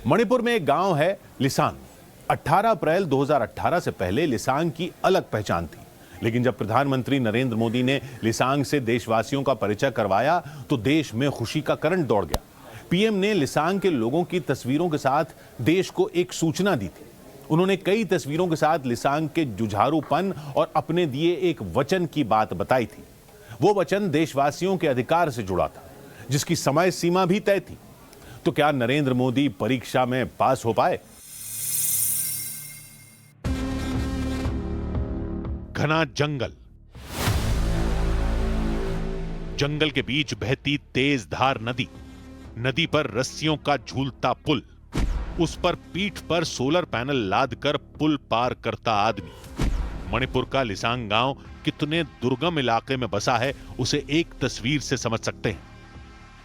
मणिपुर में एक गांव है लिसांग। 18 अप्रैल 2018 से पहले लिसांग की अलग पहचान थी, लेकिन जब प्रधानमंत्री नरेंद्र मोदी ने लिसांग से देशवासियों का परिचय करवाया तो देश में खुशी का करंट दौड़ गया। पीएम ने लिसांग के लोगों की तस्वीरों के साथ देश को एक सूचना दी थी। उन्होंने कई तस्वीरों के साथ लिसांग के जुझारूपन और अपने दिए एक वचन की बात बताई थी। वो वचन देशवासियों के अधिकार से जुड़ा था, जिसकी समय सीमा भी तय थी। तो क्या नरेंद्र मोदी परीक्षा में पास हो पाए? घना जंगल, जंगल के बीच बहती तेज धार नदी, नदी पर रस्सियों का झूलता पुल, उस पर पीठ पर सोलर पैनल लादकर पुल पार करता आदमी। मणिपुर का लिसांग गांव कितने दुर्गम इलाके में बसा है उसे एक तस्वीर से समझ सकते हैं।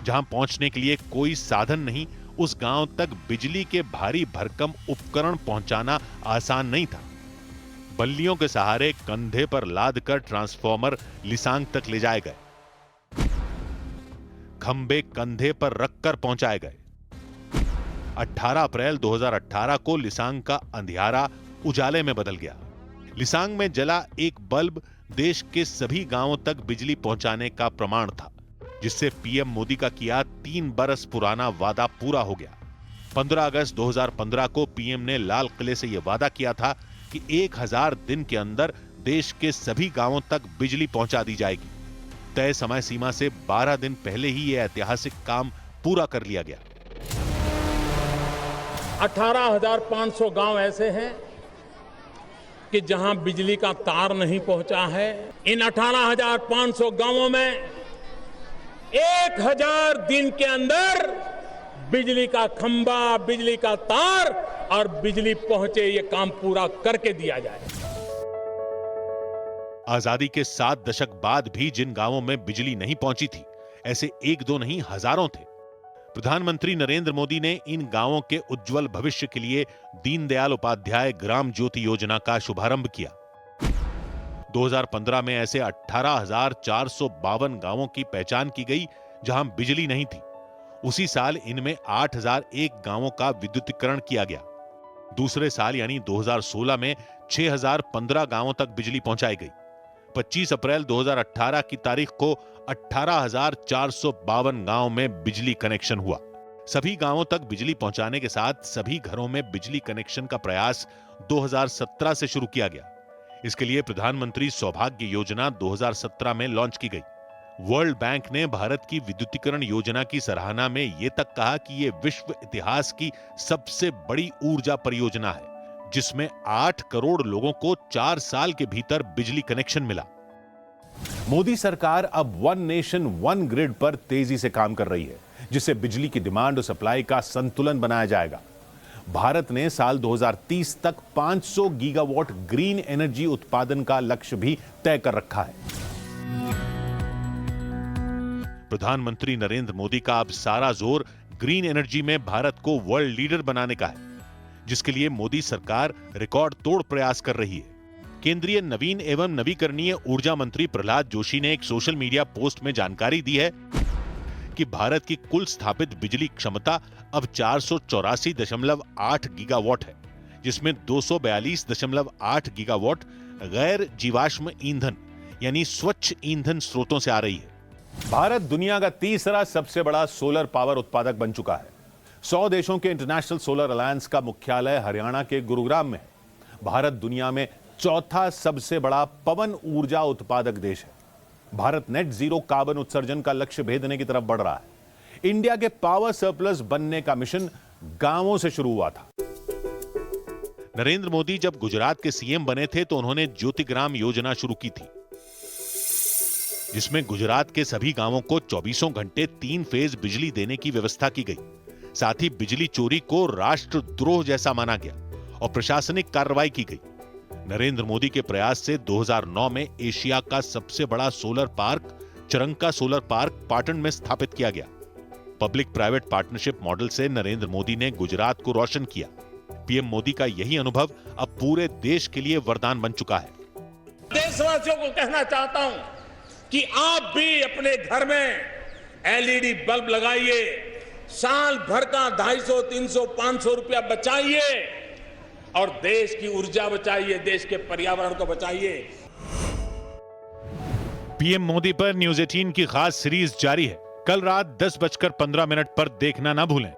जहां पहुंचने के लिए कोई साधन नहीं, उस गांव तक बिजली के भारी भरकम उपकरण पहुंचाना आसान नहीं था। बल्लियों के सहारे कंधे पर लादकर ट्रांसफार्मर लिसांग तक ले जाए गए, खंबे कंधे पर रखकर पहुंचाए गए। 18 अप्रैल 2018 को लिसांग का अंधियारा उजाले में बदल गया। लिसांग में जला एक बल्ब देश के सभी गांवों तक बिजली पहुंचाने का प्रमाण था, जिससे पीएम मोदी का किया 3 बरस पुराना वादा पूरा हो गया। 15 अगस्त 2015 को पीएम ने लाल किले से यह वादा किया था कि 1000 दिन के अंदर देश के सभी गांवों तक बिजली पहुंचा दी जाएगी। तय समय सीमा से 12 दिन पहले ही यह ऐतिहासिक काम पूरा कर लिया गया। 18,500 गांव ऐसे हैं कि जहां बिजली का तार नहीं पहुंचा है। इन 18,500 गांवों में 1000 दिन के अंदर बिजली का खंबा, बिजली का तार और बिजली पहुंचे, ये काम पूरा करके दिया जाए। आजादी के 7 दशक बाद भी जिन गांवों में बिजली नहीं पहुंची थी, ऐसे एक दो नहीं हजारों थे। प्रधानमंत्री नरेंद्र मोदी ने इन गांवों के उज्जवल भविष्य के लिए दीनदयाल उपाध्याय ग्राम ज्योति योजना का शुभारंभ किया। 2015 में ऐसे 18,452 गांवों की पहचान की गई जहां बिजली नहीं थी। उसी साल इनमें 8,001 गांवों का विद्युतीकरण किया गया। दूसरे साल यानी 2016 में 6,015 गांवों तक बिजली पहुंचाई गई। 25 अप्रैल 2018 की तारीख को 18,452 गांव में बिजली कनेक्शन हुआ। सभी गांवों तक बिजली पहुंचाने के साथ सभी घरों में बिजली कनेक्शन का प्रयास 2017 से शुरू किया गया। इसके लिए प्रधानमंत्री सौभाग्य योजना 2017 में लॉन्च की गई। वर्ल्ड बैंक ने भारत की विद्युतीकरण योजना की सराहना में यह तक कहा कि यह विश्व इतिहास की सबसे बड़ी ऊर्जा परियोजना है, जिसमें 8 करोड़ लोगों को 4 साल के भीतर बिजली कनेक्शन मिला। मोदी सरकार अब वन नेशन वन ग्रिड पर तेजी से काम कर रही है, जिससे बिजली की डिमांड और सप्लाई का संतुलन बनाया जाएगा। भारत ने साल 2030 तक 500 गीगावाट ग्रीन एनर्जी उत्पादन का लक्ष्य भी तय कर रखा है। प्रधानमंत्री नरेंद्र मोदी का अब सारा जोर ग्रीन एनर्जी में भारत को वर्ल्ड लीडर बनाने का है, जिसके लिए मोदी सरकार रिकॉर्ड तोड़ प्रयास कर रही है। केंद्रीय नवीन एवं नवीकरणीय ऊर्जा मंत्री प्रहलाद जोशी ने एक सोशल मीडिया पोस्ट में जानकारी दी है कि भारत की कुल स्थापित बिजली क्षमता अब 484.8 गीगावाट है, जिसमें 242.8 गीगावाट गैर जीवाश्म ईंधन यानी स्वच्छ ईंधन स्रोतों से आ रही है। भारत दुनिया का तीसरा सबसे बड़ा सोलर पावर उत्पादक बन चुका है। 100 देशों के इंटरनेशनल सोलर अलायंस का मुख्यालय हरियाणा के गुरुग्राम में है। भारत दुनिया में चौथा सबसे बड़ा पवन ऊर्जा उत्पादक देश है। भारत नेट जीरो कार्बन उत्सर्जन का लक्ष्य भेदने की तरफ बढ़ रहा है। इंडिया के पावर सरप्लस बनने का मिशन गांवों से शुरू हुआ था। नरेंद्र मोदी जब गुजरात के सीएम बने थे तो उन्होंने ज्योतिग्राम योजना शुरू की थी, जिसमें गुजरात के सभी गांवों को 24 घंटे 3 फेज बिजली देने की व्यवस्था की गई। साथ ही बिजली चोरी को राष्ट्रद्रोह जैसा माना गया और प्रशासनिक कार्रवाई की गई। नरेंद्र मोदी के प्रयास से 2009 में एशिया का सबसे बड़ा solar park Charanka solar park Patan में स्थापित किया गया। पब्लिक प्राइवेट पार्टनरशिप मॉडल से नरेंद्र मोदी ने गुजरात को रोशन किया। पीएम मोदी का यही अनुभव अब पूरे देश के लिए वरदान बन चुका है। देशवासियों को कहना चाहता हूं कि आप भी अपने घर में एलईडी बल्ब लगाइए, साल भर का 250, 300, 500 रुपया बचाइए और देश की ऊर्जा बचाइए, देश के पर्यावरण को बचाइए। पीएम मोदी पर न्यूज 18 की खास सीरीज जारी है। कल रात 10:15 पर देखना ना भूलें।